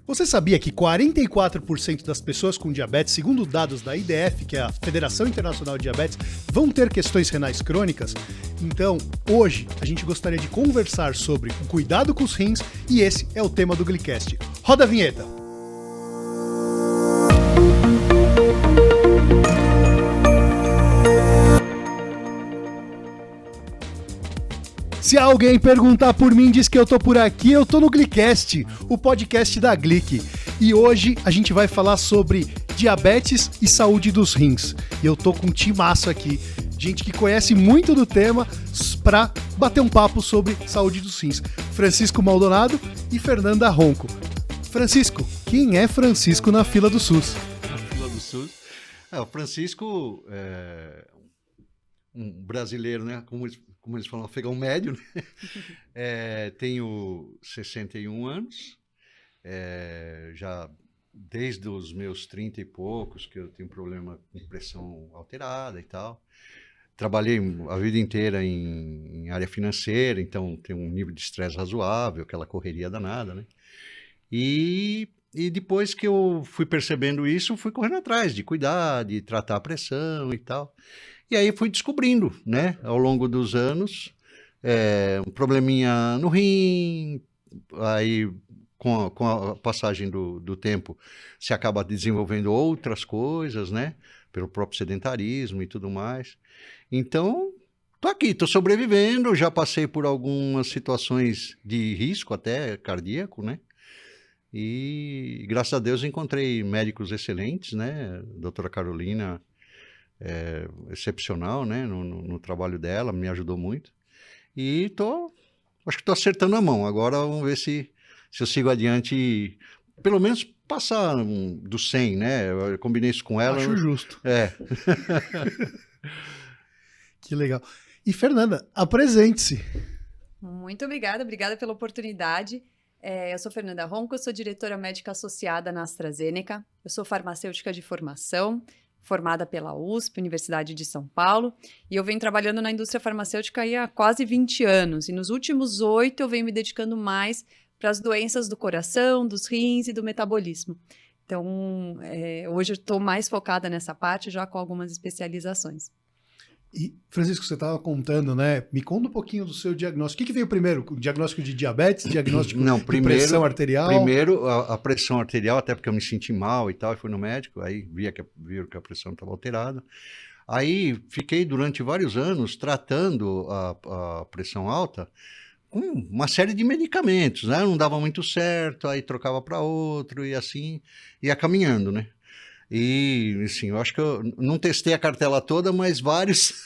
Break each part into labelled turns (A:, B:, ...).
A: Você sabia que 44% das pessoas com diabetes, segundo dados da IDF, que é a Federação Internacional de Diabetes, vão ter questões renais crônicas? Então, hoje, a gente gostaria de conversar sobre o cuidado com os rins e esse é o tema do Glicast. Roda a vinheta! Se alguém perguntar por mim, diz que eu tô por aqui, eu tô no Glicast, o podcast da Glic. E hoje a gente vai falar sobre diabetes e saúde dos rins. E eu tô com um timaço aqui, gente que conhece muito do tema, pra bater um papo sobre saúde dos rins. Francisco Maldonado e Fernanda Ronco. Francisco, quem é Francisco na fila do SUS?
B: Na fila do SUS? O Francisco é um brasileiro, né? Como eles falam, afegão médio, né? Tenho 61 anos, já desde os meus 30 e poucos, que eu tenho problema com pressão alterada e tal. Trabalhei a vida inteira em área financeira, então tenho um nível de estresse razoável, aquela correria danada, né? E depois que eu fui percebendo isso, fui correndo atrás de cuidar, de tratar a pressão e tal. E aí fui descobrindo, né, ao longo dos anos, um probleminha no rim, aí com a passagem do tempo se acaba desenvolvendo outras coisas, né, pelo próprio sedentarismo e tudo mais. Então, tô aqui, tô sobrevivendo, já passei por algumas situações de risco até cardíaco, né, e graças a Deus encontrei médicos excelentes, né, doutora Carolina, excepcional, né, no trabalho dela, me ajudou muito. E acho que estou acertando a mão. Agora vamos ver se eu sigo adiante, pelo menos passar do 100, né? Eu combinei isso com ela.
A: Acho justo. Que legal. E Fernanda, apresente-se.
C: Muito obrigada pela oportunidade. Eu sou Fernanda Ronco, eu sou diretora médica associada na AstraZeneca. Eu sou farmacêutica de formação, formada pela USP, Universidade de São Paulo, e eu venho trabalhando na indústria farmacêutica aí há quase 20 anos, e nos últimos 8 eu venho me dedicando mais para as doenças do coração, dos rins e do metabolismo. Então, hoje eu estou mais focada nessa parte, já com algumas especializações.
A: E, Francisco, você estava contando, né? Me conta um pouquinho do seu diagnóstico. O que veio primeiro? O diagnóstico de diabetes? Diagnóstico de pressão arterial?
B: Primeiro, a pressão arterial, até porque eu me senti mal e tal, e fui no médico, aí viram que a pressão estava alterada. Aí fiquei durante vários anos tratando a pressão alta com uma série de medicamentos, né? Não dava muito certo, aí trocava para outro e assim ia caminhando, né? E, assim, eu acho que eu não testei a cartela toda, mas vários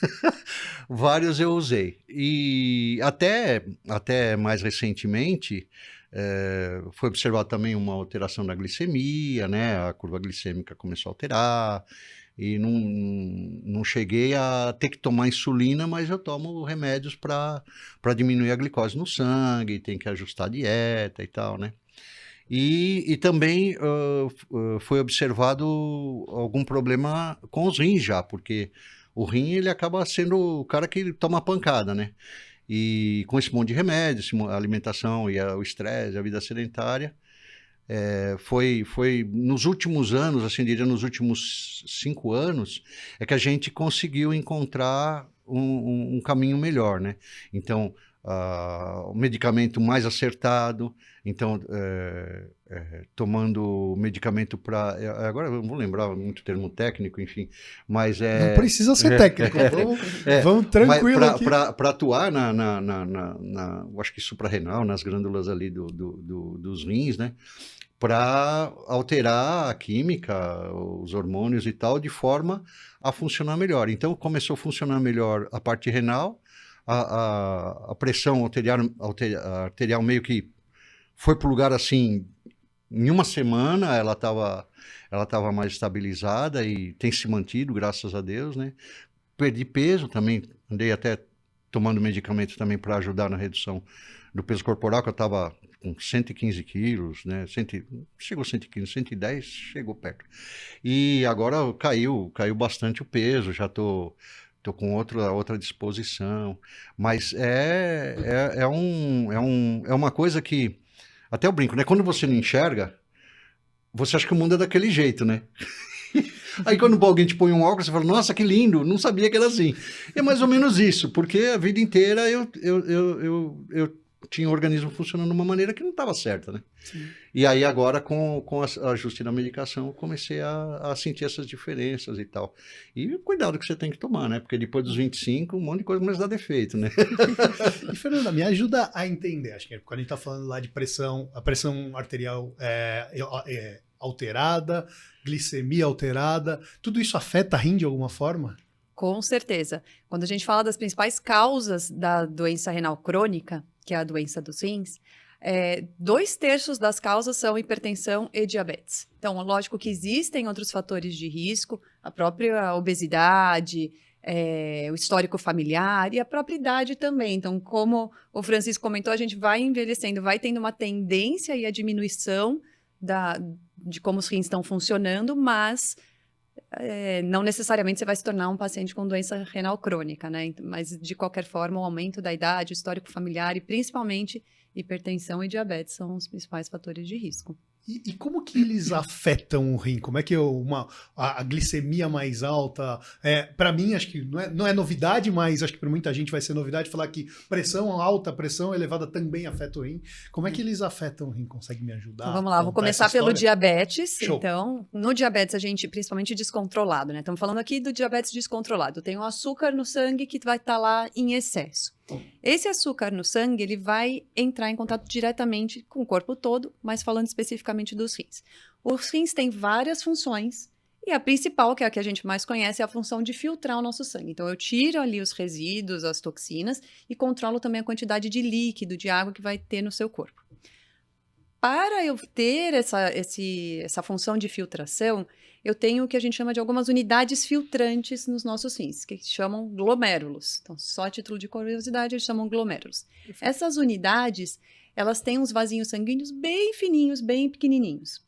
B: eu usei. E até mais recentemente, foi observado também uma alteração da glicemia, né? A curva glicêmica começou a alterar, e não cheguei a ter que tomar insulina, mas eu tomo remédios para diminuir a glicose no sangue, tem que ajustar a dieta e tal, né? E também foi observado algum problema com os rins já, porque o rim ele acaba sendo o cara que toma pancada, né? E com esse monte de remédios, a alimentação e o estresse, a vida sedentária, foi nos últimos anos, assim, diria nos últimos 5 anos, é que a gente conseguiu encontrar um caminho melhor, né? Então, o medicamento mais acertado, então tomando medicamento para... Agora eu não vou lembrar muito termo técnico, enfim, mas
A: não precisa ser técnico, vamos tranquilo aqui.
B: Para atuar eu acho que suprarrenal, nas glândulas ali dos rins, né? Para alterar a química, os hormônios e tal, de forma a funcionar melhor. Então começou a funcionar melhor a parte renal, a pressão arterial meio que foi para o lugar assim, em uma semana ela estava mais estabilizada e tem se mantido, graças a Deus, né? Perdi peso também, andei até tomando medicamento também para ajudar na redução do peso corporal, que eu estava com 115 quilos, né? Chegou a 115, 110, chegou perto. E agora caiu bastante o peso, já estou com outra disposição, mas é uma coisa que, até eu brinco, né? Quando você não enxerga, você acha que o mundo é daquele jeito, né? Aí quando alguém te põe um óculos, você fala, nossa, que lindo, não sabia que era assim. É mais ou menos isso, porque a vida inteira eu tinha o organismo funcionando de uma maneira que não estava certa, né?
A: Sim.
B: E aí agora, com o ajuste da medicação, eu comecei a sentir essas diferenças e tal. E o cuidado que você tem que tomar, né? Porque depois dos 25, um monte de coisa começa a dar defeito, né?
A: E, Fernanda, me ajuda a entender, acho que quando a gente está falando lá de pressão, a pressão arterial alterada, glicemia alterada, tudo isso afeta a rim de alguma forma?
C: Com certeza. Quando a gente fala das principais causas da doença renal crônica, que é a doença dos rins, 2/3 das causas são hipertensão e diabetes. Então, lógico que existem outros fatores de risco, a própria obesidade, o histórico familiar e a própria idade também. Então, como o Francisco comentou, a gente vai envelhecendo, vai tendo uma tendência e a diminuição de como os rins estão funcionando, mas não necessariamente você vai se tornar um paciente com doença renal crônica, né? Mas, de qualquer forma, o aumento da idade, o histórico familiar e, principalmente, hipertensão e diabetes são os principais fatores de risco.
A: E como que eles afetam o rim? Como é que a glicemia mais alta... para mim, acho que não é novidade, mas acho que para muita gente vai ser novidade falar que pressão alta, pressão elevada também afeta o rim. Como é que eles afetam o rim? Consegue me ajudar?
C: Então, vamos lá, vou começar pelo diabetes.
A: Show.
C: Então, no diabetes, a gente, principalmente descontrolado, né? Estamos falando aqui do diabetes descontrolado. Tem o açúcar no sangue que vai estar lá em excesso. Esse açúcar no sangue, ele vai entrar em contato diretamente com o corpo todo, mas falando especificamente dos rins. Os rins têm várias funções, e a principal, que é a que a gente mais conhece, é a função de filtrar o nosso sangue. Então, eu tiro ali os resíduos, as toxinas, e controlo também a quantidade de líquido, de água que vai ter no seu corpo. Para eu ter essa função de filtração, eu tenho o que a gente chama de algumas unidades filtrantes nos nossos rins, que chamam glomérulos. Então, só a título de curiosidade, eles chamam glomérulos. Essas unidades, elas têm uns vasinhos sanguíneos bem fininhos, bem pequenininhos.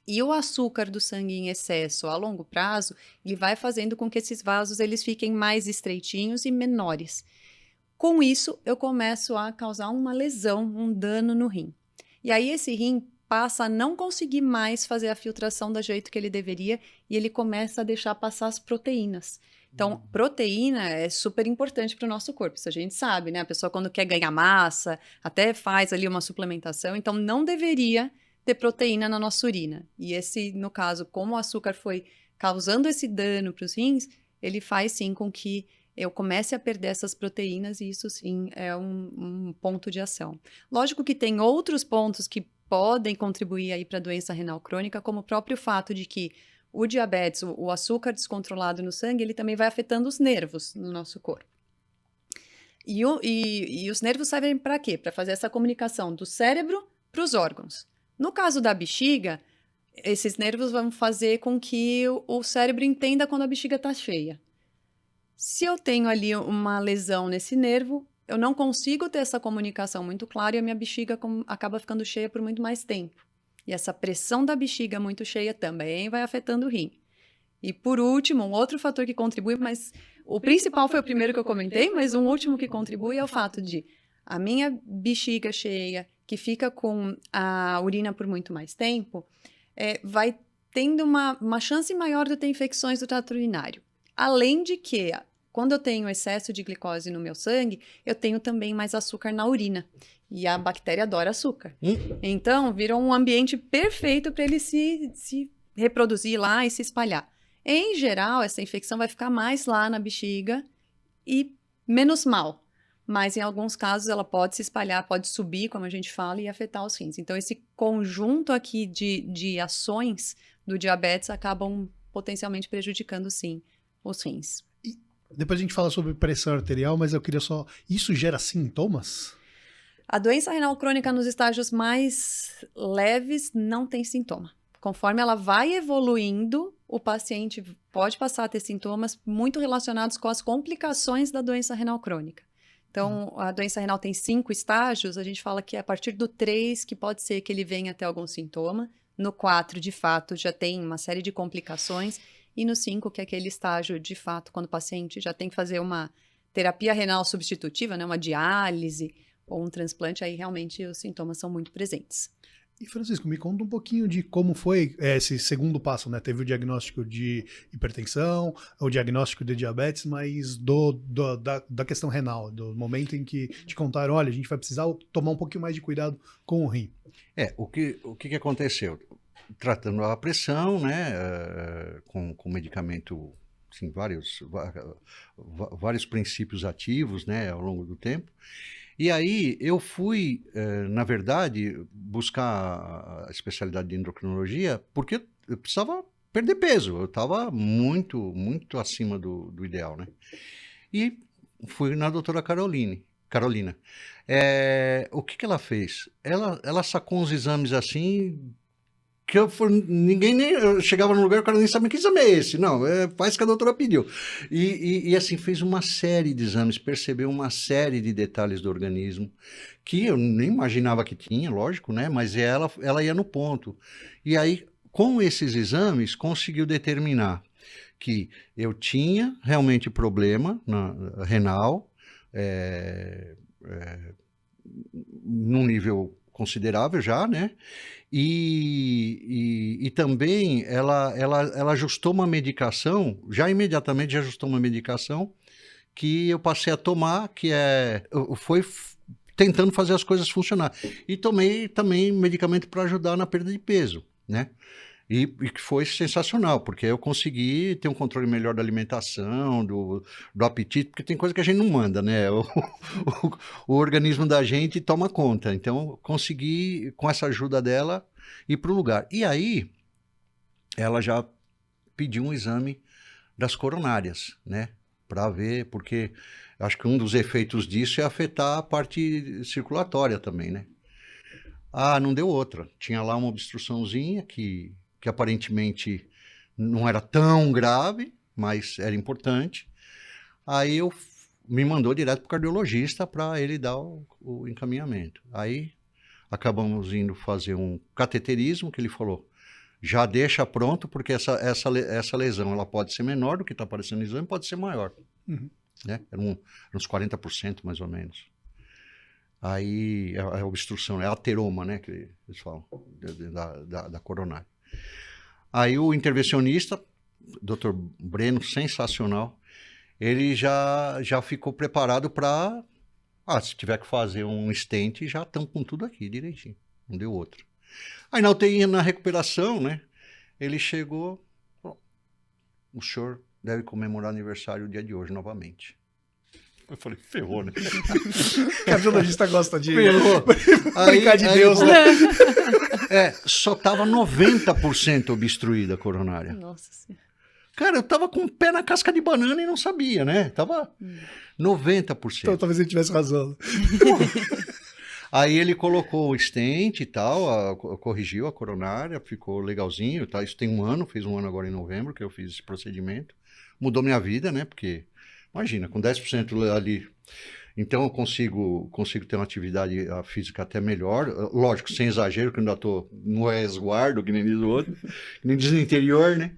C: E o açúcar do sangue em excesso a longo prazo, ele vai fazendo com que esses vasos eles fiquem mais estreitinhos e menores. Com isso, eu começo a causar uma lesão, um dano no rim. E aí esse rim passa a não conseguir mais fazer a filtração do jeito que ele deveria e ele começa a deixar passar as proteínas. Então, proteína é super importante para o nosso corpo, isso a gente sabe, né? A pessoa quando quer ganhar massa, até faz ali uma suplementação, então não deveria ter proteína na nossa urina. E esse, no caso, como o açúcar foi causando esse dano para os rins, ele faz sim com que eu comece a perder essas proteínas e isso sim é um ponto de ação. Lógico que tem outros pontos que podem contribuir aí para a doença renal crônica, como o próprio fato de que o diabetes, o açúcar descontrolado no sangue, ele também vai afetando os nervos no nosso corpo. E os nervos servem para quê? Para fazer essa comunicação do cérebro para os órgãos. No caso da bexiga, esses nervos vão fazer com que o cérebro entenda quando a bexiga está cheia. Se eu tenho ali uma lesão nesse nervo, eu não consigo ter essa comunicação muito clara e a minha bexiga acaba ficando cheia por muito mais tempo. E essa pressão da bexiga muito cheia também vai afetando o rim. E por último, um outro fator que contribui, mas o principal foi o primeiro que eu comentei, mas um último que contribui é o fato de a minha bexiga cheia, que fica com a urina por muito mais tempo, vai tendo uma chance maior de ter infecções do trato urinário. Além de que, quando eu tenho excesso de glicose no meu sangue, eu tenho também mais açúcar na urina. E a bactéria adora açúcar. Então, virou um ambiente perfeito para ele se reproduzir lá e se espalhar. Em geral, essa infecção vai ficar mais lá na bexiga e menos mal. Mas, em alguns casos, ela pode se espalhar, pode subir, como a gente fala, e afetar os rins. Então, esse conjunto aqui de ações do diabetes acabam potencialmente prejudicando, sim, os rins.
A: Depois a gente fala sobre pressão arterial, mas eu queria só... Isso gera sintomas?
C: A doença renal crônica nos estágios mais leves não tem sintoma. Conforme ela vai evoluindo, o paciente pode passar a ter sintomas muito relacionados com as complicações da doença renal crônica. Então, a doença renal tem 5 estágios, a gente fala que é a partir do 3 que pode ser que ele venha a ter algum sintoma. No 4, de fato, já tem uma série de complicações. E no 5, que é aquele estágio, de fato, quando o paciente já tem que fazer uma terapia renal substitutiva, né, uma diálise ou um transplante, aí realmente os sintomas são muito presentes.
A: E Francisco, me conta um pouquinho de como foi esse segundo passo, né? Teve o diagnóstico de hipertensão, o diagnóstico de diabetes, mas da questão renal, do momento em que te contaram, olha, a gente vai precisar tomar um pouquinho mais de cuidado com o rim.
B: O que aconteceu? Tratando a pressão, né, com medicamento, assim, vários princípios ativos, né, ao longo do tempo. E aí eu fui, na verdade, buscar a especialidade de endocrinologia porque eu precisava perder peso. Eu estava muito, muito acima do ideal, né? E fui na doutora Carolina. O que ela fez? Ela sacou uns exames assim que ninguém nem eu chegava no lugar, o cara nem sabia que exame é esse. Não, faz o que a doutora pediu. E assim, fez uma série de exames, percebeu uma série de detalhes do organismo que eu nem imaginava que tinha, lógico, né? Mas ela ia no ponto. E aí, com esses exames, conseguiu determinar que eu tinha realmente problema renal, num nível considerável já, né? E também ela ajustou uma medicação, já imediatamente já ajustou uma medicação que eu passei a tomar, foi tentando fazer as coisas funcionar. E tomei também medicamento para ajudar na perda de peso, né? E que foi sensacional, porque eu consegui ter um controle melhor da alimentação, do apetite, porque tem coisa que a gente não manda, né? O organismo da gente toma conta. Então, consegui, com essa ajuda dela, ir para o lugar. E aí, ela já pediu um exame das coronárias, né? Para ver, porque acho que um dos efeitos disso é afetar a parte circulatória também, né? Ah, não deu outra. Tinha lá uma obstruçãozinha que aparentemente não era tão grave, mas era importante. Aí me mandou direto para o cardiologista para ele dar o encaminhamento. Aí acabamos indo fazer um cateterismo, que ele falou, já deixa pronto, porque essa lesão ela pode ser menor do que está aparecendo no exame, pode ser maior.
A: Uhum.
B: Né? Era uns 40% mais ou menos. Aí a obstrução, é ateroma, né, que eles falam, da coronária. Aí o intervencionista, Dr. Breno, sensacional, ele já ficou preparado para, se tiver que fazer um stent, já estão com tudo aqui direitinho, não deu outra. Aí na UTI, na recuperação, né, ele chegou, o senhor deve comemorar aniversário o dia de hoje novamente. Eu falei, ferrou, né?
A: O cardiologista gosta de
B: brincar
A: de Deus, né?
B: Só tava 90% obstruída a coronária.
C: Nossa Senhora.
B: Cara, eu tava com o pé na casca de banana e não sabia, né? Tava 90%.
A: Então talvez ele tivesse razão.
B: Aí ele colocou o stent e tal, corrigiu a coronária, ficou legalzinho, tá? Isso tem um ano, fez um ano agora em novembro que eu fiz esse procedimento. Mudou minha vida, né? Porque, imagina, com 10% ali, então eu consigo ter uma atividade física até melhor, lógico, sem exagero, que eu ainda tô no resguardo, que nem diz o outro, que nem diz no interior, né?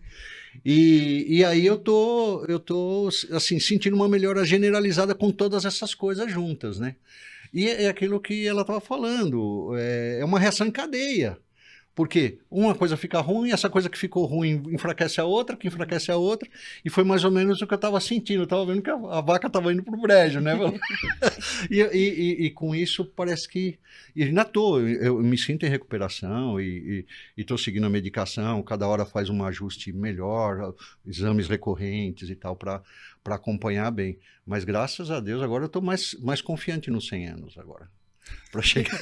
B: E aí eu tô assim, sentindo uma melhora generalizada com todas essas coisas juntas, né? E é aquilo que ela estava falando, é uma reação em cadeia. Porque uma coisa fica ruim, essa coisa que ficou ruim enfraquece a outra, que enfraquece a outra, e foi mais ou menos o que eu estava sentindo. Eu estava vendo que a vaca estava indo para o brejo, né? e com isso parece que... E ainda eu me sinto em recuperação e estou seguindo a medicação, cada hora faz um ajuste melhor, exames recorrentes e tal, para acompanhar bem. Mas graças a Deus agora eu estou mais confiante nos 100 anos agora, para chegar.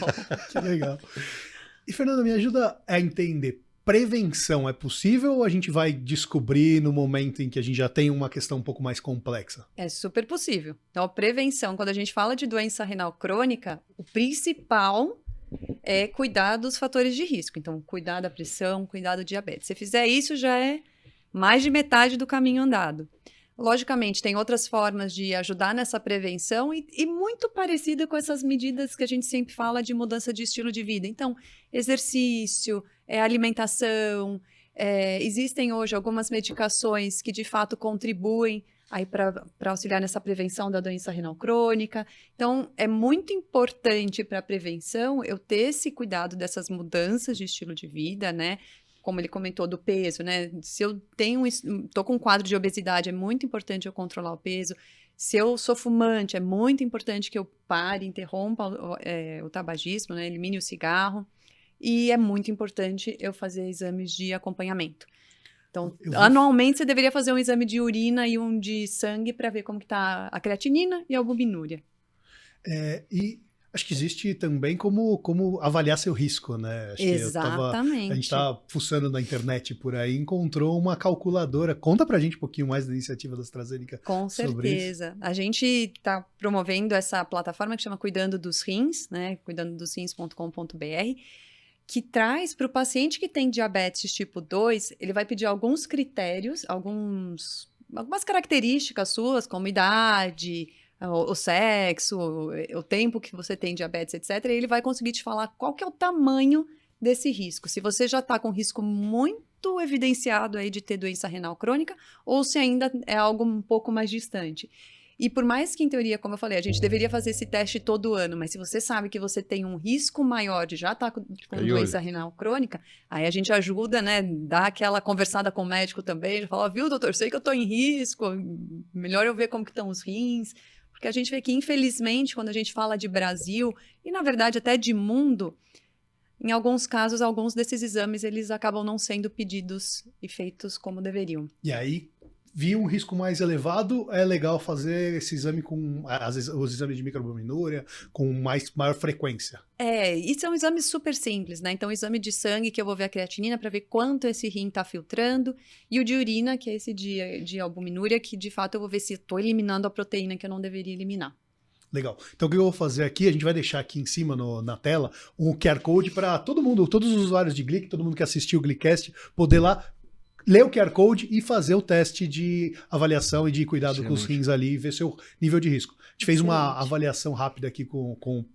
A: Que legal. E, Fernanda, me ajuda a entender, prevenção é possível ou a gente vai descobrir no momento em que a gente já tem uma questão um pouco mais complexa?
C: É super possível. Então, a prevenção, quando a gente fala de doença renal crônica, o principal é cuidar dos fatores de risco. Então, cuidar da pressão, cuidar do diabetes. Se fizer isso, já é mais de metade do caminho andado. Logicamente, tem outras formas de ajudar nessa prevenção e muito parecida com essas medidas que a gente sempre fala de mudança de estilo de vida. Então, exercício, alimentação, existem hoje algumas medicações que de fato contribuem aí para auxiliar nessa prevenção da doença renal crônica. Então, é muito importante para a prevenção eu ter esse cuidado dessas mudanças de estilo de vida, né? Como ele comentou, do peso, né? Se eu tô com um quadro de obesidade, é muito importante eu controlar o peso. Se eu sou fumante, é muito importante que eu pare, interrompa o tabagismo, né? Elimine o cigarro. E é muito importante eu fazer exames de acompanhamento. Então, anualmente você deveria fazer um exame de urina e um de sangue para ver como que está a creatinina e a albuminúria.
A: E acho que existe também como avaliar seu risco, né? Acho
C: Exatamente.
A: Que a gente estava fuçando na internet por aí, encontrou uma calculadora. Conta pra gente um pouquinho mais da iniciativa da AstraZeneca.
C: Com certeza. A gente está promovendo essa plataforma que chama Cuidando dos Rins, né? cuidandodosrins.com.br, que traz para o paciente que tem diabetes tipo 2, ele vai pedir alguns critérios, algumas características suas, como idade, o sexo, o tempo que você tem diabetes, etc. E ele vai conseguir te falar qual que é o tamanho desse risco. Se você já está com risco muito evidenciado aí de ter doença renal crônica, ou se ainda é algo um pouco mais distante. E por mais que, em teoria, como eu falei, a gente deveria fazer esse teste todo ano, mas se você sabe que você tem um risco maior de já estar com doença renal crônica, aí a gente ajuda, né, dá aquela conversada com o médico também, fala, viu, doutor, sei que eu estou em risco, melhor eu ver como que estão os rins, porque a gente vê que, infelizmente, quando a gente fala de Brasil, e na verdade até de mundo, em alguns casos, alguns desses exames, eles acabam não sendo pedidos e feitos como deveriam.
A: E aí, viu um risco mais elevado, é legal fazer esse exame os exames de microalbuminúria com maior frequência.
C: E são exames super simples, né? Então, o exame de sangue, que eu vou ver a creatinina para ver quanto esse rim está filtrando, e o de urina, que é esse de albuminúria, que de fato eu vou ver se estou eliminando a proteína que eu não deveria eliminar.
A: Legal. Então, o que eu vou fazer aqui, a gente vai deixar aqui em cima na tela um QR Code para todo mundo, todos os usuários de Glic, todo mundo que assistiu o Glicast, poder lá ler o QR Code e fazer o teste de avaliação e de cuidado com os rins ali e ver seu nível de risco. A gente fez uma avaliação rápida aqui com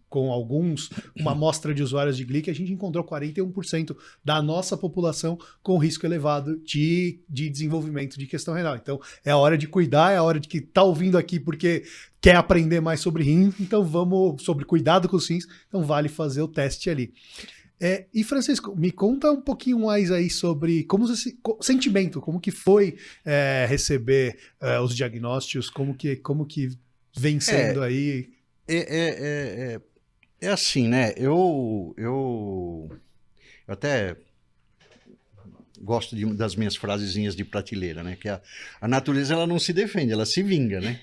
A: uma amostra de usuários de Glic, a gente encontrou 41% da nossa população com risco elevado de desenvolvimento de questão renal. Então, é a hora de cuidar, é a hora de que tá ouvindo aqui porque quer aprender mais sobre rins, então sobre cuidado com os rins, então vale fazer o teste ali. E Francisco, me conta um pouquinho mais aí sobre sentimento, como que foi receber os diagnósticos, como que vem sendo aí.
B: É assim, né? Eu até gosto das minhas frasezinhas de prateleira, né? Que a natureza ela não se defende, ela se vinga, né?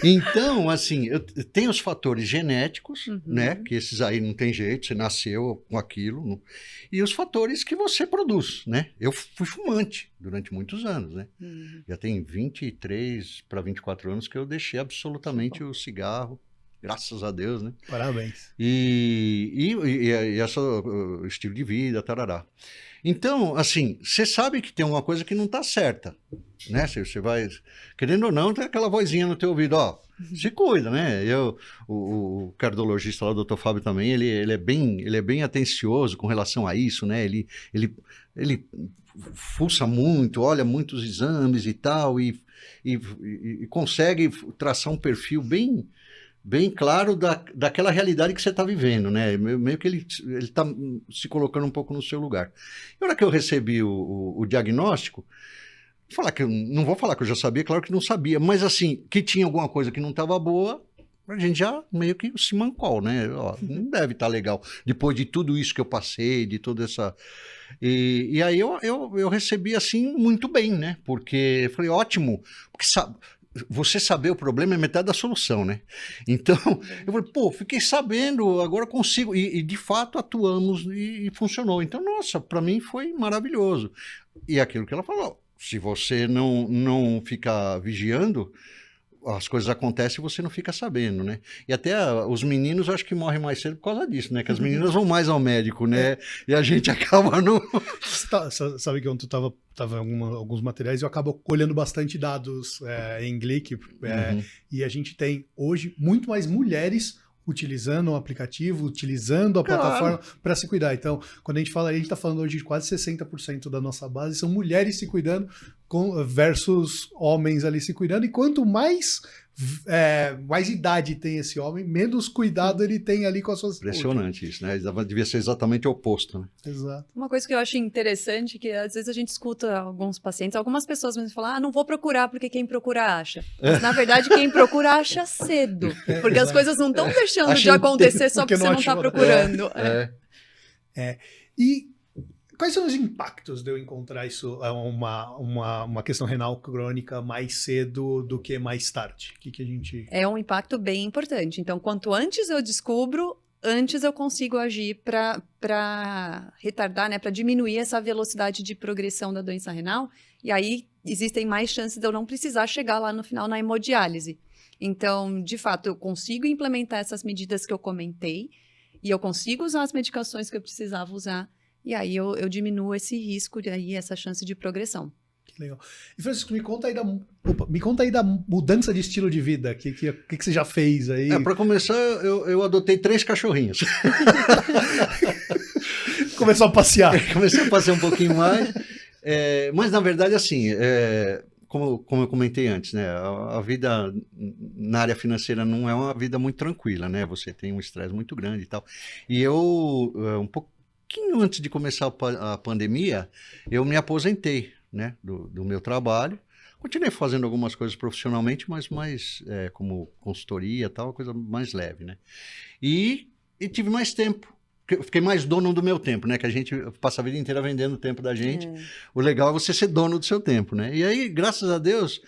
B: Então, assim, eu tenho os fatores genéticos, né? Que esses aí não tem jeito, você nasceu com aquilo. E os fatores que você produz, né? Eu fui fumante durante muitos anos, né? Já tem 23 para 24 anos que eu deixei absolutamente o cigarro. Graças a Deus, né?
A: Parabéns.
B: E esse o estilo de vida, tarará. Então, assim, você sabe que tem uma coisa que não está certa, né? Você vai, querendo ou não, tem aquela vozinha no teu ouvido, ó, se cuida, né? O cardiologista lá, o Dr. Fábio também, ele é bem atencioso com relação a isso, né? Ele fuça muito, olha muitos exames e tal, e consegue traçar um perfil bem claro daquela realidade que você está vivendo, né? Meio que ele está se colocando um pouco no seu lugar. E na hora que eu recebi o diagnóstico, não vou falar que eu já sabia, claro que não sabia, mas assim, que tinha alguma coisa que não estava boa, a gente já meio que se mancou, né? Ó, não deve estar legal, depois de tudo isso que eu passei, de toda essa... E aí eu recebi assim muito bem, né? Porque eu falei, ótimo, porque você saber o problema é metade da solução, né? Então, eu falei, fiquei sabendo, agora consigo. E de fato atuamos e funcionou. Então, nossa, para mim foi maravilhoso. E aquilo que ela falou, se você não ficar vigiando, as coisas acontecem e você não fica sabendo, né? E até os meninos, eu acho que morrem mais cedo por causa disso, né? Que as meninas vão mais ao médico, né? E a gente acaba no...
A: Sabe que ontem eu tava em alguns materiais e eu acabo olhando bastante dados em Glic, e a gente tem hoje muito mais mulheres utilizando o aplicativo, utilizando a plataforma para se cuidar. Então, quando a gente fala, a gente está falando hoje de quase 60% da nossa base são mulheres se cuidando versus homens ali se cuidando. E quanto mais idade tem esse homem, menos cuidado ele tem ali com a sua saúde.
B: Impressionante isso, né? Devia ser exatamente o oposto, né?
A: Exato.
C: Uma coisa que eu acho interessante é que às vezes a gente escuta alguns pacientes, algumas pessoas mesmo falam, não vou procurar porque quem procura acha. Mas na verdade quem procura acha cedo, porque as coisas não estão deixando de acontecer só porque você não está procurando.
A: E quais são os impactos de eu encontrar isso, uma questão renal crônica mais cedo do que mais tarde? O que a gente...
C: É um impacto bem importante. Então, quanto antes eu descubro, antes eu consigo agir para retardar, né, para diminuir essa velocidade de progressão da doença renal. E aí existem mais chances de eu não precisar chegar lá no final na hemodiálise. Então, de fato, eu consigo implementar essas medidas que eu comentei e eu consigo usar as medicações que eu precisava usar. E aí eu diminuo esse risco, e essa chance de progressão.
A: Que legal. E Francisco, me conta aí da mudança de estilo de vida. O que você já fez aí?
B: Para começar, eu adotei 3 cachorrinhos.
A: Começou a passear.
B: Comecei a passear um pouquinho mais. Mas, na verdade, assim, como eu comentei antes, né? A vida na área financeira não é uma vida muito tranquila, né? Você tem um estresse muito grande e tal. E eu, um pouquinho antes de começar a pandemia, eu me aposentei, né, do meu trabalho. Continuei fazendo algumas coisas profissionalmente, mas mais como consultoria e tal, uma coisa mais leve, né? E tive mais tempo. Fiquei mais dono do meu tempo, né? Que a gente passa a vida inteira vendendo o tempo da gente. O legal é você ser dono do seu tempo, né? E aí, graças a Deus,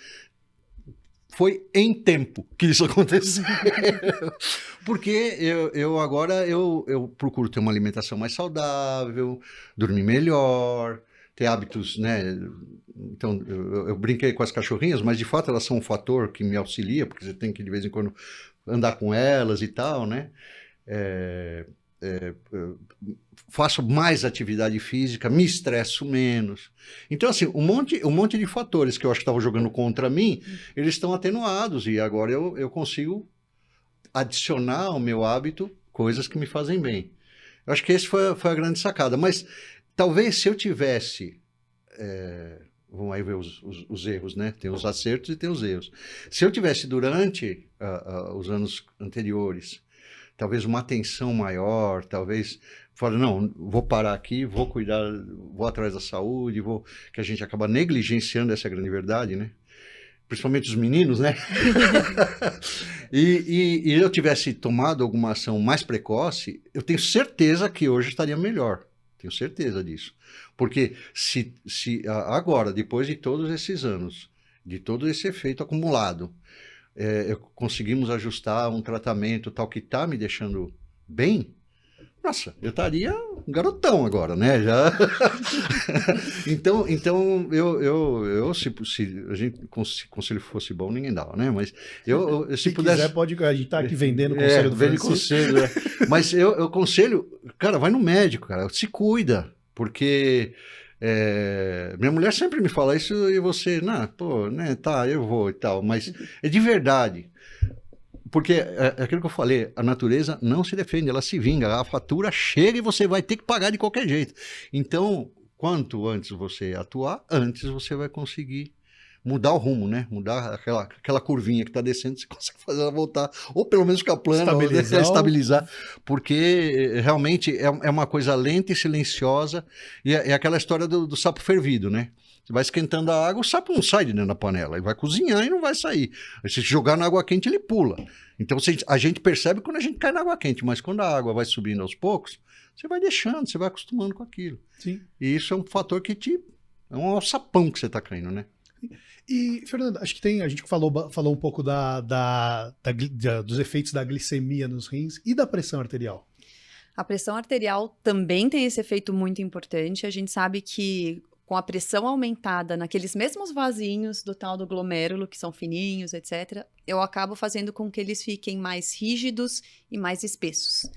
B: foi em tempo que isso aconteceu. Porque agora eu procuro ter uma alimentação mais saudável, dormir melhor, ter hábitos, né? Então, eu brinquei com as cachorrinhas, mas de fato elas são um fator que me auxilia, porque você tem que de vez em quando andar com elas e tal, né? Faço mais atividade física, me estresso menos. Então, assim, um monte de fatores que eu acho que estavam jogando contra mim, eles estão atenuados e agora eu consigo adicionar ao meu hábito coisas que me fazem bem. Eu acho que esse foi a grande sacada. Mas talvez se eu tivesse... vamos aí ver os erros, né? Tem os acertos e tem os erros. Se eu tivesse durante os anos anteriores talvez uma atenção maior, talvez fala, não, vou parar aqui, vou cuidar, vou atrás da saúde, que a gente acaba negligenciando essa grande verdade, né? Principalmente os meninos, né? e eu tivesse tomado alguma ação mais precoce, eu tenho certeza que hoje estaria melhor. Tenho certeza disso. Porque se agora, depois de todos esses anos, de todo esse efeito acumulado, conseguimos ajustar um tratamento tal que está me deixando bem, nossa, eu estaria um garotão agora, né? Já... então eu se a gente conselho fosse bom, ninguém dava, né? Mas se pudesse...
A: quiser, pode, a gente tá aqui vendendo o conselho do Francisco.
B: Conselho, Mas eu aconselho, cara, vai no médico, cara, se cuida, porque... minha mulher sempre me fala isso e você, pô, né, tá, eu vou e tal, mas é de verdade, porque é aquilo que eu falei, a natureza não se defende, ela se vinga, a fatura chega e você vai ter que pagar de qualquer jeito. Então, quanto antes você atuar, antes você vai conseguir mudar o rumo, né? Mudar aquela curvinha que está descendo, você consegue fazer ela voltar, ou pelo menos ficar plana, ou estabilizar, porque realmente é uma coisa lenta e silenciosa, e é aquela história do sapo fervido, né? Você vai esquentando a água, o sapo não sai de dentro da panela, ele vai cozinhar e não vai sair. Se jogar na água quente, ele pula. Então a gente percebe quando a gente cai na água quente, mas quando a água vai subindo aos poucos, você vai deixando, você vai acostumando com aquilo.
A: Sim.
B: E isso é um fator que é um alçapão que você está caindo, né?
A: E, Fernando, acho que a gente falou um pouco dos efeitos da glicemia nos rins e da pressão arterial.
C: A pressão arterial também tem esse efeito muito importante. A gente sabe que com a pressão aumentada naqueles mesmos vasinhos do tal do glomérulo, que são fininhos, etc., eu acabo fazendo com que eles fiquem mais rígidos e mais espessos.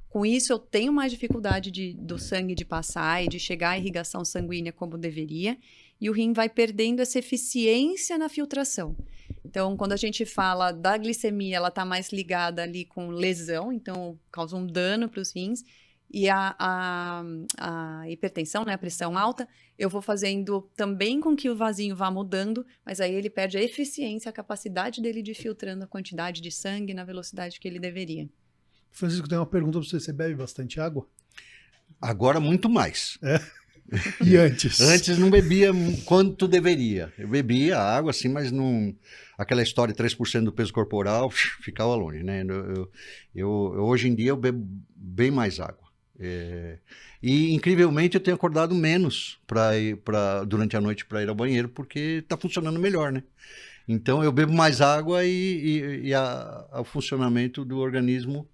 C: Com isso, eu tenho mais dificuldade do sangue de passar e de chegar à irrigação sanguínea como deveria, e o rim vai perdendo essa eficiência na filtração. Então, quando a gente fala da glicemia, ela está mais ligada ali com lesão, então causa um dano para os rins. E a hipertensão, né, a pressão alta, eu vou fazendo também com que o vasinho vá mudando, mas aí ele perde a eficiência, a capacidade dele de ir filtrando a quantidade de sangue na velocidade que ele deveria.
A: Francisco, tem uma pergunta para você. Você bebe bastante água?
B: Agora muito mais.
A: E antes?
B: Antes não bebia quanto deveria. Eu bebia água, assim, mas não... Aquela história de 3% do peso corporal ficava longe, né? Hoje em dia eu bebo bem mais água. E, incrivelmente, eu tenho acordado menos durante a noite para ir ao banheiro, porque está funcionando melhor, né? Então, eu bebo mais água e o funcionamento do organismo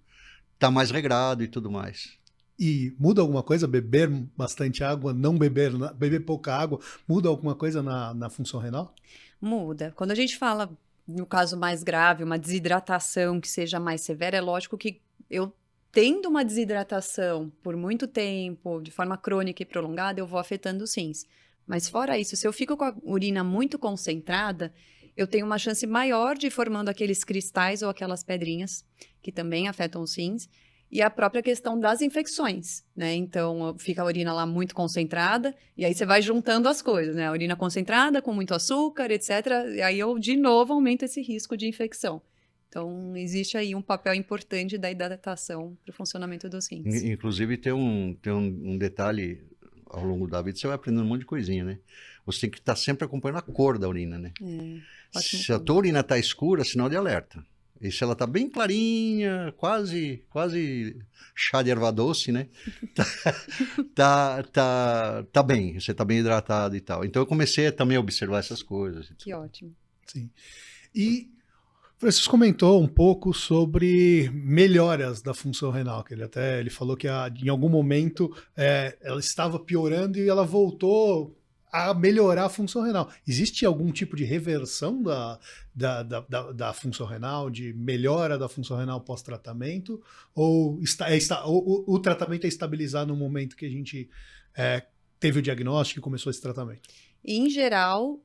B: está mais regrado e tudo mais.
A: E muda alguma coisa? Beber bastante água, não beber pouca água, muda alguma coisa na função renal?
C: Muda. Quando a gente fala, no caso mais grave, uma desidratação que seja mais severa, é lógico que eu tendo uma desidratação por muito tempo, de forma crônica e prolongada, eu vou afetando os rins. Mas fora isso, se eu fico com a urina muito concentrada, eu tenho uma chance maior de ir formando aqueles cristais ou aquelas pedrinhas, que também afetam os rins, e a própria questão das infecções, né? Então, fica a urina lá muito concentrada, e aí você vai juntando as coisas, né? A urina concentrada com muito açúcar, etc. E aí eu, de novo, aumento esse risco de infecção. Então, existe aí um papel importante da hidratação para o funcionamento dos rins.
B: Inclusive, tem um detalhe ao longo da vida, você vai aprendendo um monte de coisinha, né? Você tem que estar sempre acompanhando a cor da urina, né? Se a tua urina está escura, sinal de alerta. E se ela está bem clarinha, quase chá de erva doce, né? tá bem, você está bem hidratado e tal. Então, eu comecei também a observar essas coisas.
C: Que ótimo.
A: Sim. E Francisco comentou um pouco sobre melhoras da função renal, que ele falou que em algum momento ela estava piorando e ela voltou a melhorar a função renal. Existe algum tipo de reversão da função renal, de melhora da função renal pós-tratamento? Ou o tratamento é estabilizar no momento que a gente teve o diagnóstico e começou esse tratamento?
C: Em geral,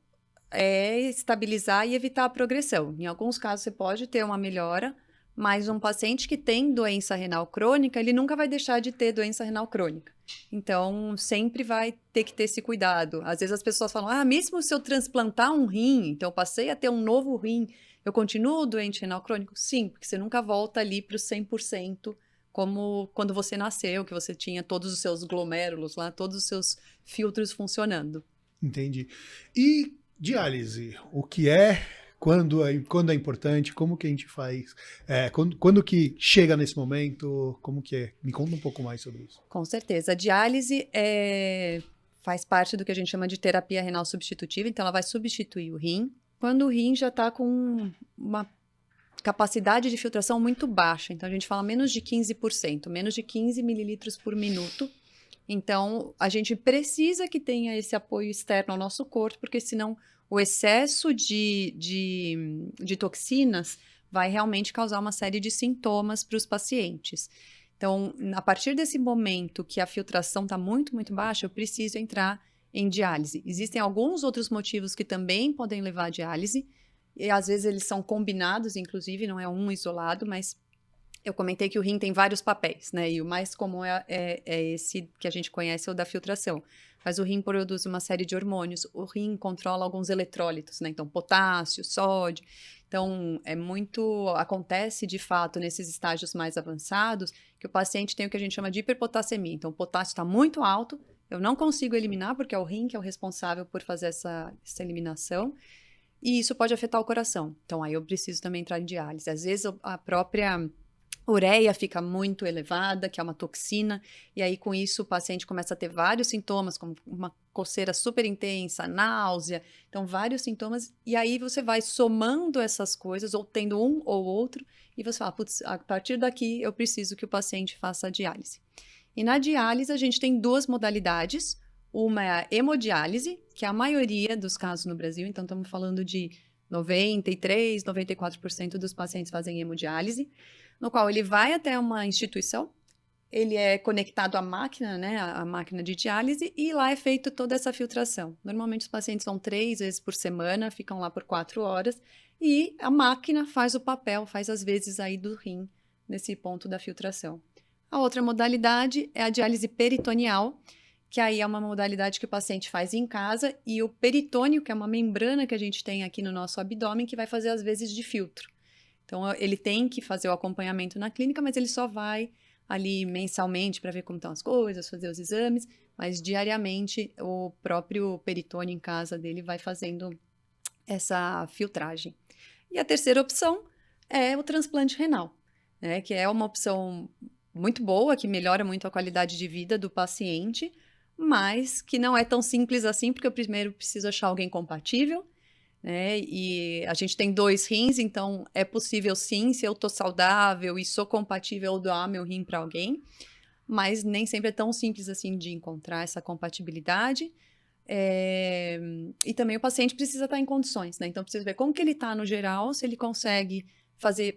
C: é estabilizar e evitar a progressão. Em alguns casos, você pode ter uma melhora, mas um paciente que tem doença renal crônica, ele nunca vai deixar de ter doença renal crônica. Então, sempre vai ter que ter esse cuidado. Às vezes as pessoas falam, mesmo se eu transplantar um rim, então eu passei a ter um novo rim, eu continuo doente renal crônico? Sim, porque você nunca volta ali para o 100%, como quando você nasceu, que você tinha todos os seus glomérulos lá, todos os seus filtros funcionando.
A: Entendi. E diálise, o que é, quando é importante, como que a gente faz, quando que chega nesse momento, como que é? Me conta um pouco mais sobre isso.
C: Com certeza. A diálise faz parte do que a gente chama de terapia renal substitutiva, então ela vai substituir o rim, quando o rim já está com uma capacidade de filtração muito baixa, então a gente fala menos de 15%, menos de 15 mililitros por minuto. Então, a gente precisa que tenha esse apoio externo ao nosso corpo, porque senão o excesso de toxinas vai realmente causar uma série de sintomas para os pacientes. Então, a partir desse momento que a filtração está muito, muito baixa, eu preciso entrar em diálise. Existem alguns outros motivos que também podem levar à diálise, e às vezes eles são combinados, inclusive, não é um isolado, mas eu comentei que o rim tem vários papéis, né? E o mais comum é esse que a gente conhece, o da filtração. Mas o rim produz uma série de hormônios. O rim controla alguns eletrólitos, né? Então, potássio, sódio. Então, acontece de fato nesses estágios mais avançados que o paciente tem o que a gente chama de hiperpotassemia. Então, o potássio está muito alto, eu não consigo eliminar porque é o rim que é o responsável por fazer essa eliminação. E isso pode afetar o coração. Então, aí eu preciso também entrar em diálise. Às vezes, a própria ureia fica muito elevada, que é uma toxina, e aí com isso o paciente começa a ter vários sintomas, como uma coceira super intensa, náusea, então vários sintomas, e aí você vai somando essas coisas, ou tendo um ou outro, e você fala, putz, a partir daqui eu preciso que o paciente faça a diálise. E na diálise a gente tem duas modalidades, uma é a hemodiálise, que é a maioria dos casos no Brasil, então estamos falando de 93%, 94% dos pacientes fazem hemodiálise, no qual ele vai até uma instituição, ele é conectado à máquina, né, a máquina de diálise, e lá é feita toda essa filtração. Normalmente os pacientes vão 3 vezes por semana, ficam lá por 4 horas, e a máquina faz o papel, faz as vezes aí do rim, nesse ponto da filtração. A outra modalidade é a diálise peritoneal, que aí é uma modalidade que o paciente faz em casa, e o peritônio, que é uma membrana que a gente tem aqui no nosso abdômen, que vai fazer as vezes de filtro. Então, ele tem que fazer o acompanhamento na clínica, mas ele só vai ali mensalmente para ver como estão as coisas, fazer os exames, mas diariamente o próprio peritônio em casa dele vai fazendo essa filtragem. E a terceira opção é o transplante renal, né, que é uma opção muito boa, que melhora muito a qualidade de vida do paciente, mas que não é tão simples assim, porque eu primeiro preciso achar alguém compatível, né? E a gente tem 2 rins, então é possível sim, se eu tô saudável e sou compatível, eu doar meu rim para alguém, mas nem sempre é tão simples assim de encontrar essa compatibilidade. E também o paciente precisa estar em condições, né? Então precisa ver como que ele está no geral, se ele consegue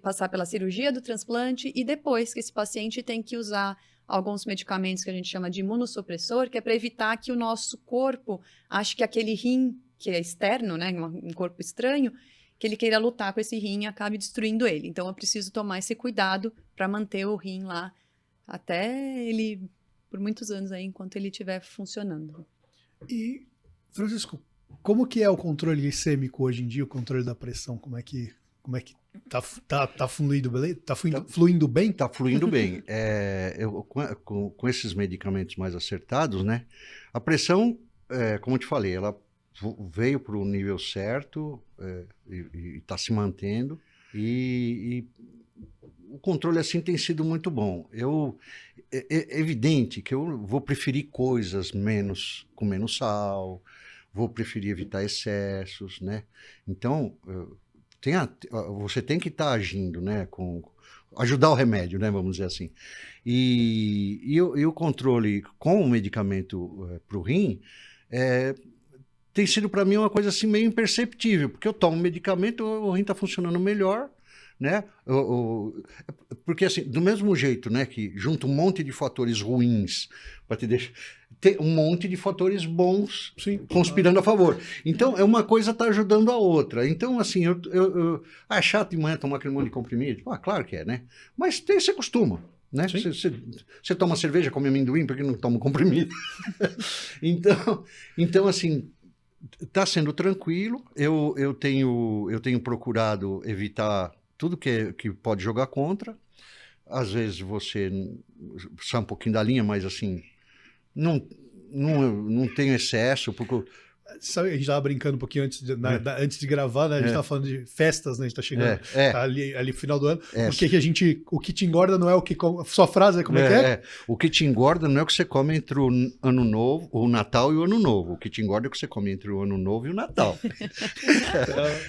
C: passar pela cirurgia do transplante, e depois que esse paciente tem que usar alguns medicamentos que a gente chama de imunossupressor, que é para evitar que o nosso corpo ache que aquele rim que é externo, né, um corpo estranho, que ele queira lutar com esse rim e acabe destruindo ele. Então, eu preciso tomar esse cuidado para manter o rim lá até ele, por muitos anos aí, enquanto ele estiver funcionando.
A: E, Francisco, como que é o controle glicêmico hoje em dia, o controle da pressão? Como é que tá fluindo bem? Fluindo bem?
B: Tá fluindo bem. Com esses medicamentos mais acertados, né, a pressão, como eu te falei, ela veio para o nível certo e está se mantendo, e o controle assim tem sido muito bom. É evidente que eu vou preferir coisas com menos sal, vou preferir evitar excessos, né? Então, você tem que estar agindo, né, ajudar o remédio, né, vamos dizer assim. E o controle com o medicamento para o rim tem sido para mim uma coisa assim meio imperceptível, porque eu tomo medicamento, o rim está funcionando melhor, né? Porque assim, do mesmo jeito, né, que junta um monte de fatores ruins para te deixar, tem um monte de fatores bons, sim, conspirando a favor. Então, uma coisa está ajudando a outra. Então, assim, é chato de manhã tomar aquele monte de comprimido? Claro que é, né? Mas você acostuma. Né? Você toma cerveja, come amendoim, por que não toma comprimido? Então, assim, está sendo tranquilo. Eu tenho procurado evitar tudo que pode jogar contra. Às vezes você sai um pouquinho da linha, mas assim, não tem excesso, porque...
A: Sabe, a gente estava brincando um pouquinho antes de gravar, né? A gente estava falando de festas, né? A gente está chegando tá ali no final do ano. O que te engorda não é o que... Sua frase é como é que é?
B: O que te engorda não é o que você come entre o Ano Novo, o Natal e o Ano Novo. O que te engorda é o que você come entre o Ano Novo e o Natal.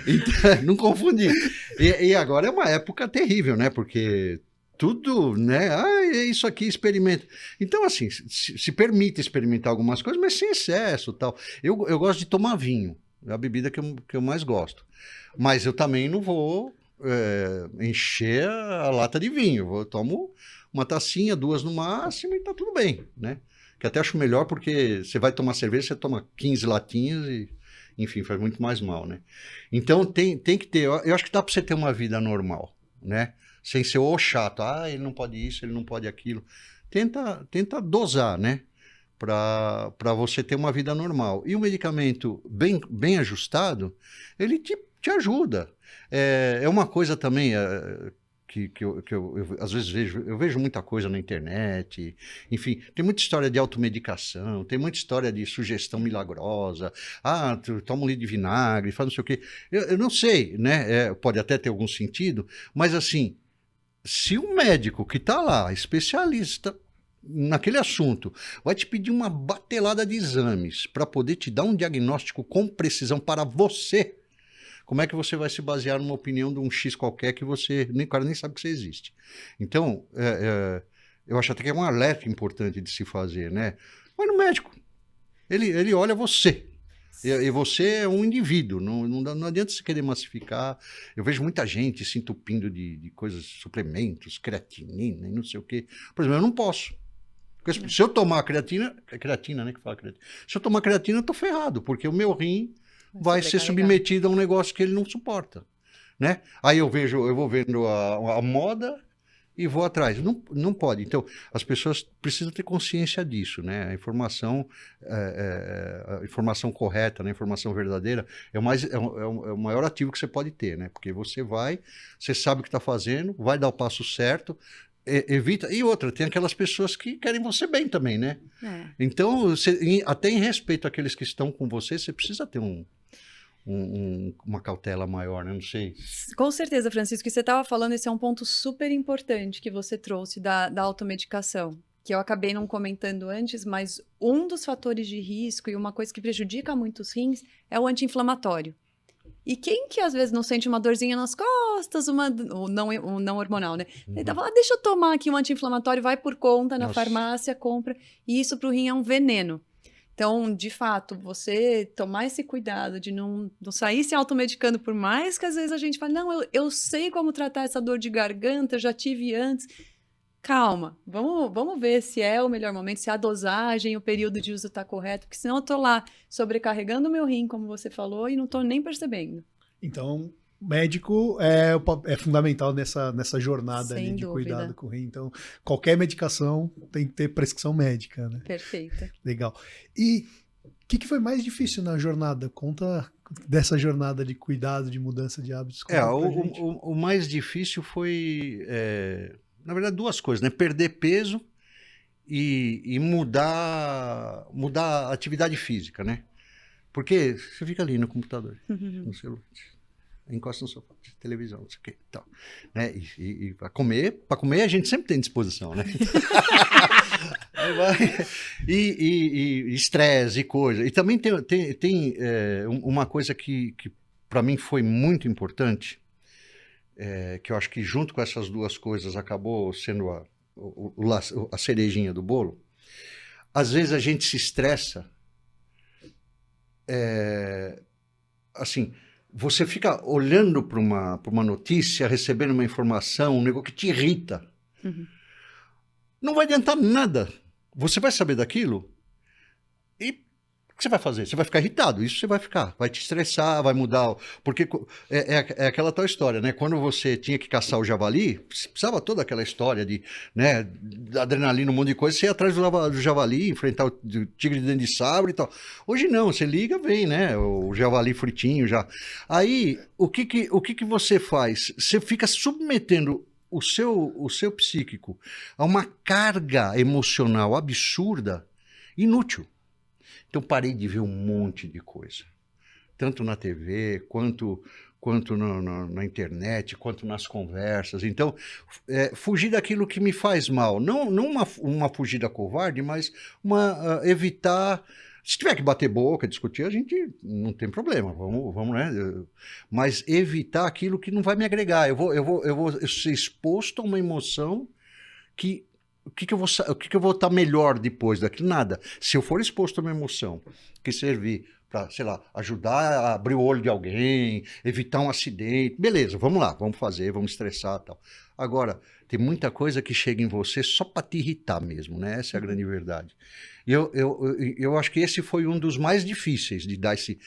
B: Então, não confundir. E agora é uma época terrível, né? Porque... tudo, né? É isso aqui, experimenta. Então, assim, se permite experimentar algumas coisas, mas sem excesso, tal. Eu gosto de tomar vinho, é a bebida que eu mais gosto. Mas eu também não vou encher a lata de vinho. Eu tomo uma tacinha, 2 no máximo, e tá tudo bem, né? Que até acho melhor, porque você vai tomar cerveja, você toma 15 latinhas e, enfim, faz muito mais mal, né? Então, tem que ter... Eu acho que dá para você ter uma vida normal, né? Sem ser chato, ele não pode isso, ele não pode aquilo. Tenta dosar, né? Para você ter uma vida normal. E o medicamento bem ajustado, ele te ajuda. É uma coisa também que eu às vezes vejo muita coisa na internet, enfim, tem muita história de automedicação, tem muita história de sugestão milagrosa, tu toma um litro de vinagre, faz não sei o quê. Eu não sei, né? Pode até ter algum sentido, mas assim, se um médico que está lá, especialista naquele assunto, vai te pedir uma batelada de exames para poder te dar um diagnóstico com precisão para você, como é que você vai se basear numa opinião de um X qualquer que o cara nem sabe que você existe? Então, eu acho até que é um alerta importante de se fazer, né? Mas no médico, ele olha você. E você é um indivíduo, não adianta você querer massificar. Eu vejo muita gente se entupindo de coisas, suplementos, creatina e não sei o quê. Por exemplo, eu não posso. Porque se eu tomar creatina, é creatina, né, que fala creatina. Se eu tomar creatina, eu tô ferrado, porque o meu rim vai ser submetido a um negócio que ele não suporta, né? Aí eu vou vendo a moda e vou atrás. Não pode. Então, as pessoas precisam ter consciência disso, né? A informação correta, né? A informação verdadeira é o maior ativo que você pode ter, né? Porque você sabe o que está fazendo, vai dar o passo certo, evita. E outra, tem aquelas pessoas que querem você bem também, né? Então, até em respeito àqueles que estão com você, você precisa ter uma cautela maior, né? Não sei.
C: Com certeza, Francisco, que você estava falando, esse é um ponto super importante que você trouxe da automedicação, que eu acabei não comentando antes, mas um dos fatores de risco e uma coisa que prejudica muito os rins é o anti-inflamatório. E quem que às vezes não sente uma dorzinha nas costas, o não hormonal, né? Ele fala, deixa eu tomar aqui um anti-inflamatório, vai por conta na farmácia, compra, e isso para o rim é um veneno. Então, de fato, você tomar esse cuidado de não sair se automedicando, por mais que às vezes a gente fale, não, eu sei como tratar essa dor de garganta, eu já tive antes. Calma, vamos ver se é o melhor momento, se a dosagem, o período de uso está correto, porque senão eu estou lá sobrecarregando o meu rim, como você falou, e não estou nem percebendo.
A: Então, médico é fundamental nessa jornada ali de cuidado com o rim. Então, qualquer medicação tem que ter prescrição médica, né?
C: Perfeito.
A: Legal. E o que foi mais difícil na jornada? Conta dessa jornada de cuidado, de mudança de hábitos.
B: O mais difícil foi, na verdade, duas coisas, né? Perder peso e mudar a atividade física, né? Porque você fica ali no computador, no celular, encosta no sofá, televisão, não sei o quê, tal, né? E para comer a gente sempre tem disposição, né? E estresse e coisa. E também tem uma coisa que para mim foi muito importante, que eu acho que junto com essas duas coisas acabou sendo a cerejinha do bolo. Às vezes a gente se estressa, assim, você fica olhando para uma notícia, recebendo uma informação, um negócio que te irrita. Não vai adiantar nada. Você vai saber daquilo e o que você vai fazer? Você vai ficar irritado, isso você vai te estressar, vai mudar. Porque é aquela tal história, né? Quando você tinha que caçar o javali, precisava toda aquela história de, né, adrenalina, um monte de coisa, você ia atrás do javali, enfrentar o tigre de dente de sabre e tal. Hoje não, você liga, vem, né? O javali fritinho já. Aí, o que você faz? Você fica submetendo o seu psíquico a uma carga emocional absurda, inútil. Então, parei de ver um monte de coisa, tanto na TV, quanto na internet, quanto nas conversas. Então, fugir daquilo que me faz mal. Não uma fugida covarde, mas evitar. Se tiver que bater boca, discutir, a gente não tem problema, vamos, né? Mas evitar aquilo que não vai me agregar. Eu vou ser exposto a uma emoção que... O que eu vou estar melhor depois daquilo? Nada. Se eu for exposto a uma emoção que servir para, sei lá, ajudar a abrir o olho de alguém, evitar um acidente, beleza, vamos lá, vamos fazer, vamos estressar e tal. Agora, tem muita coisa que chega em você só para te irritar mesmo, né? Essa é a grande verdade. E eu acho que esse foi um dos mais difíceis de dar esse...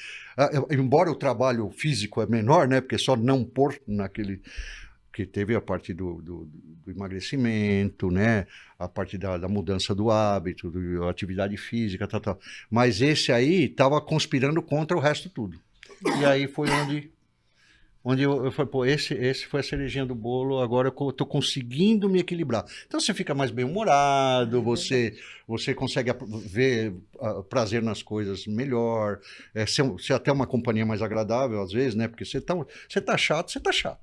B: embora o trabalho físico é menor, né? Porque só não pôr naquele... que teve a parte do emagrecimento, né? A parte da mudança do hábito, da atividade física, tal. Mas esse aí estava conspirando contra o resto tudo. E aí foi onde eu falei, pô, esse foi a cerejinha do bolo, agora eu estou conseguindo me equilibrar. Então você fica mais bem-humorado, você consegue ver prazer nas coisas melhor, ser até uma companhia mais agradável às vezes, né? Porque você tá chato,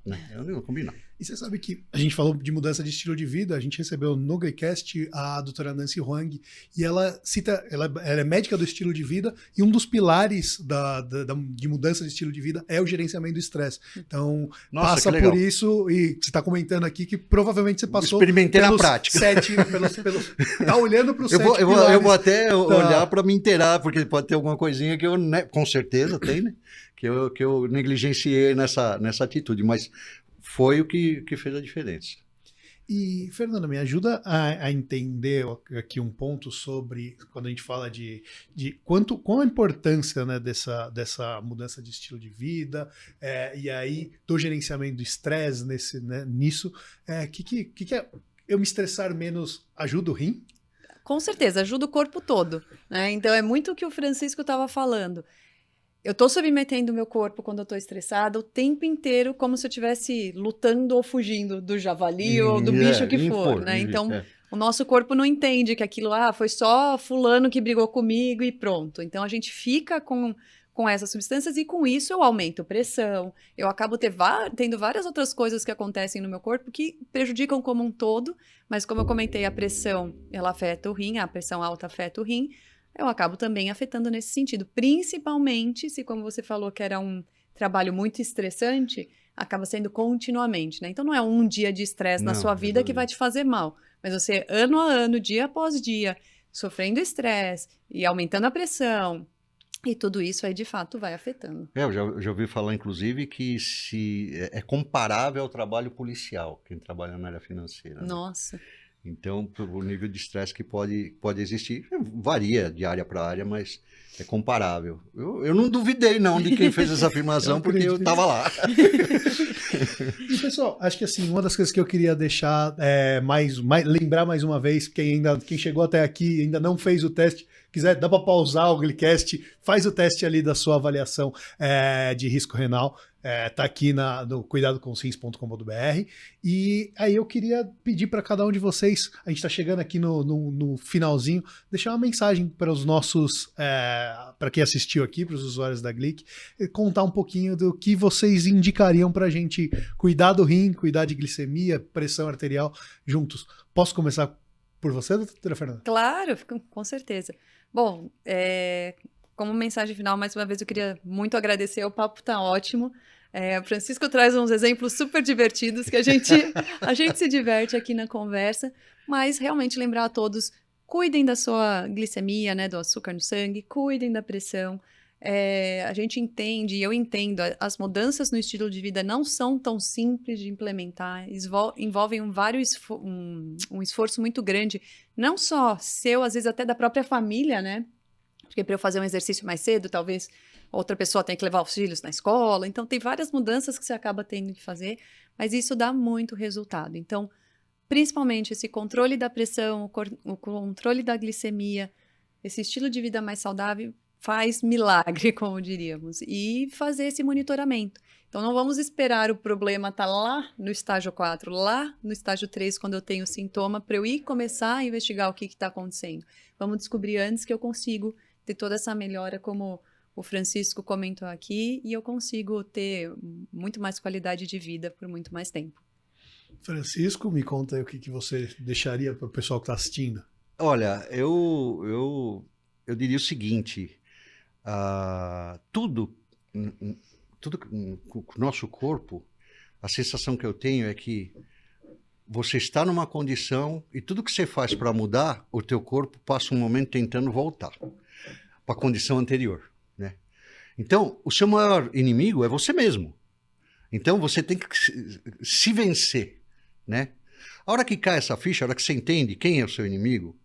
B: né? Eu não combinar.
A: E você sabe que a gente falou de mudança de estilo de vida, a gente recebeu no Grecast a doutora Nancy Huang, e ela cita, ela é médica do estilo de vida, e um dos pilares de mudança de estilo de vida é o gerenciamento do estresse. Então,
B: Nossa,
A: passa por isso, e você está comentando aqui que provavelmente você passou
B: experimentei na prática.
A: Tá olhando para os 7
B: eu
A: pilares.
B: vou até olhar para me inteirar, porque pode ter alguma coisinha que eu, né, com certeza tem, né? Que eu negligenciei nessa atitude, mas foi o que fez a diferença.
A: E, Fernanda, me ajuda a entender aqui um ponto sobre quando a gente fala de qual a importância, né, dessa mudança de estilo de vida, e aí do gerenciamento do estresse nisso. Que é eu me estressar menos ajuda o rim?
C: Com certeza, ajuda o corpo todo, né? Então é muito o que o Francisco estava falando. Eu estou submetendo o meu corpo quando eu estou estressada o tempo inteiro, como se eu estivesse lutando ou fugindo do javali ou do bicho que for, né? Então, o nosso corpo não entende que aquilo, foi só fulano que brigou comigo e pronto. Então, a gente fica com essas substâncias e com isso eu aumento a pressão, eu acabo tendo várias outras coisas que acontecem no meu corpo que prejudicam como um todo, mas como eu comentei, a pressão, ela afeta o rim, a pressão alta afeta o rim, eu acabo também afetando nesse sentido, principalmente se, como você falou, que era um trabalho muito estressante, acaba sendo continuamente, né? Então não é um dia de estresse na sua vida que vai te fazer mal, mas você, ano a ano, dia após dia, sofrendo estresse e aumentando a pressão, e tudo isso aí, de fato, vai afetando.
B: Eu já ouvi falar, inclusive, que é comparável ao trabalho policial, quem trabalha na área financeira. Né?
C: Nossa.
B: Então, o nível de estresse que pode existir varia de área para área, mas é comparável. Eu não duvidei, não, de quem fez essa afirmação, porque eu estava lá.
A: E, pessoal, acho que assim, uma das coisas que eu queria deixar lembrar mais uma vez, quem chegou até aqui ainda não fez o teste, quiser, dá para pausar o Glicast, faz o teste ali da sua avaliação de risco renal. Tá aqui no cuidadoconsins.com.br. E aí eu queria pedir para cada um de vocês, a gente está chegando aqui no finalzinho, deixar uma mensagem para os nossos, para quem assistiu aqui, para os usuários da Glic, contar um pouquinho do que vocês indicariam para a gente cuidar do rim, cuidar de glicemia, pressão arterial juntos. Posso começar por você, doutora Fernanda?
C: Claro, com certeza. Bom, como mensagem final, mais uma vez eu queria muito agradecer, o papo tá ótimo. O Francisco traz uns exemplos super divertidos que a gente se diverte aqui na conversa, mas realmente lembrar a todos, cuidem da sua glicemia, né, do açúcar no sangue, cuidem da pressão. A gente entende, e eu entendo, as mudanças no estilo de vida não são tão simples de implementar, envolvem um esforço muito grande, não só seu, às vezes até da própria família, né? Porque para eu fazer um exercício mais cedo, talvez outra pessoa tenha que levar os filhos na escola. Então, tem várias mudanças que você acaba tendo que fazer, mas isso dá muito resultado. Então, principalmente esse controle da pressão, o controle da glicemia, esse estilo de vida mais saudável faz milagre, como diríamos, e fazer esse monitoramento. Então, não vamos esperar o problema estar lá no estágio 4, lá no estágio 3, quando eu tenho sintoma, para eu ir começar a investigar o que está acontecendo. Vamos descobrir antes que eu consigo ter toda essa melhora, como o Francisco comentou aqui, e eu consigo ter muito mais qualidade de vida por muito mais tempo. Francisco, me conta aí o que você deixaria para o pessoal que está assistindo.
B: Olha, eu diria o seguinte, tudo com o nosso corpo, a sensação que eu tenho é que você está numa condição e tudo que você faz para mudar, o teu corpo passa um momento tentando voltar para a condição anterior, né? Então, o seu maior inimigo é você mesmo. Então, você tem que se vencer, né? A hora que cai essa ficha, a hora que você entende quem é o seu inimigo,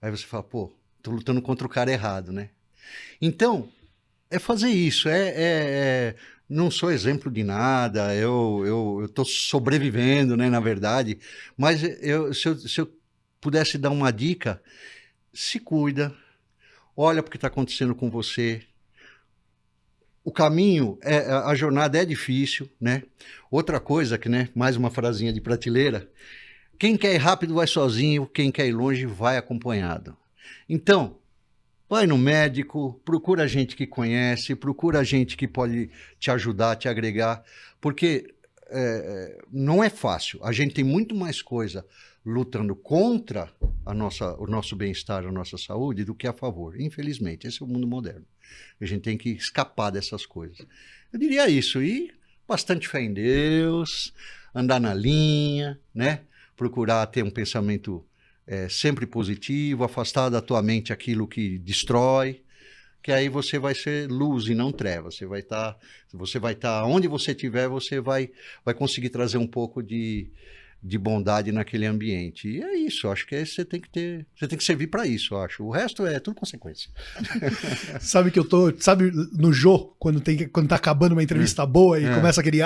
B: aí você fala, pô, tô lutando contra o cara errado, né? Então, é fazer isso, não sou exemplo de nada, eu tô sobrevivendo, né, na verdade, mas se eu pudesse dar uma dica, se cuida, olha o que está acontecendo com você. O caminho, a jornada é difícil, né? Outra coisa que, né, mais uma frasinha de prateleira, quem quer ir rápido vai sozinho, quem quer ir longe vai acompanhado. Então, vai no médico, procura gente que conhece, procura gente que pode te ajudar, te agregar, porque não é fácil. A gente tem muito mais coisa lutando contra o nosso bem-estar, a nossa saúde, do que a favor. Infelizmente, esse é o mundo moderno. A gente tem que escapar dessas coisas. Eu diria isso. E bastante fé em Deus, andar na linha, né? Procurar ter um pensamento sempre positivo, afastar da tua mente aquilo que destrói, que aí você vai ser luz e não treva. Você vai estar onde você estiver, você vai conseguir trazer um pouco de bondade naquele ambiente. E é isso, acho que você tem que servir para isso, eu acho. O resto é tudo consequência.
A: Sabe no Jô, quando tá acabando uma entrevista boa e começa aquele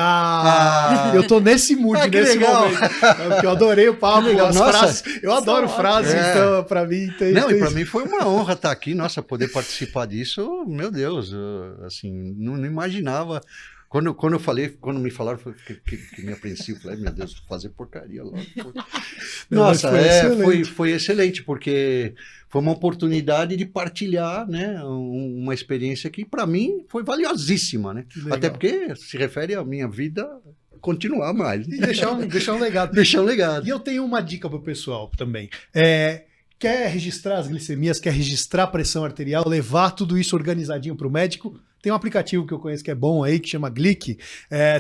A: eu tô nesse mood, nesse
B: legal.
A: momento. Porque eu adorei o papo, as frases. Eu adoro frases, então pra mim
B: e pra mim foi uma honra estar aqui, nossa, poder participar disso, meu Deus, assim, não imaginava. Quando me falaram, que me apreensivo, falei, meu Deus, vou fazer porcaria logo. Nossa, foi excelente, porque foi uma oportunidade de partilhar, né, uma experiência que, para mim, foi valiosíssima, né? Até porque se refere à minha vida continuar mais.
A: E deixar um legado.
B: Deixar um legado.
A: E eu tenho uma dica pro pessoal também. Quer registrar as glicemias, quer registrar a pressão arterial, levar tudo isso organizadinho pro médico? Tem um aplicativo que eu conheço que é bom aí, que chama Glic.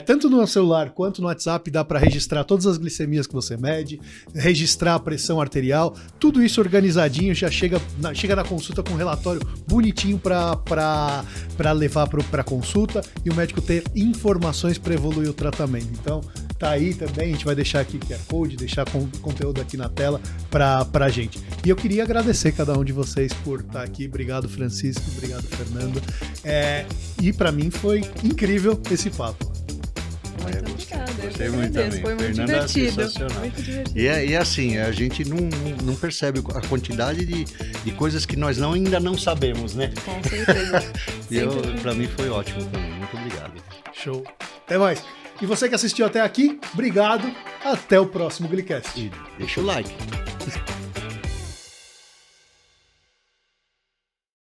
A: Tanto no celular quanto no WhatsApp dá para registrar todas as glicemias que você mede, registrar a pressão arterial, tudo isso organizadinho, já chega na consulta com um relatório bonitinho para levar para consulta e o médico ter informações para evoluir o tratamento. Então, tá aí também, a gente vai deixar aqui QR Code, deixar conteúdo aqui na tela pra gente. E eu queria agradecer cada um de vocês por estar aqui. Obrigado, Francisco. Obrigado, Fernanda. E para mim foi incrível esse papo.
C: Muito obrigada.
B: Gostei muito também.
C: Foi muito
B: Fernanda,
C: divertido.
B: Muito divertido. E assim, a gente não percebe a quantidade de coisas que nós ainda não sabemos, né?
C: Com certeza.
B: E para mim foi ótimo também. Muito obrigado.
A: Show. Até mais. E você que assistiu até aqui, obrigado. Até o próximo Glicast.
B: E deixa o like.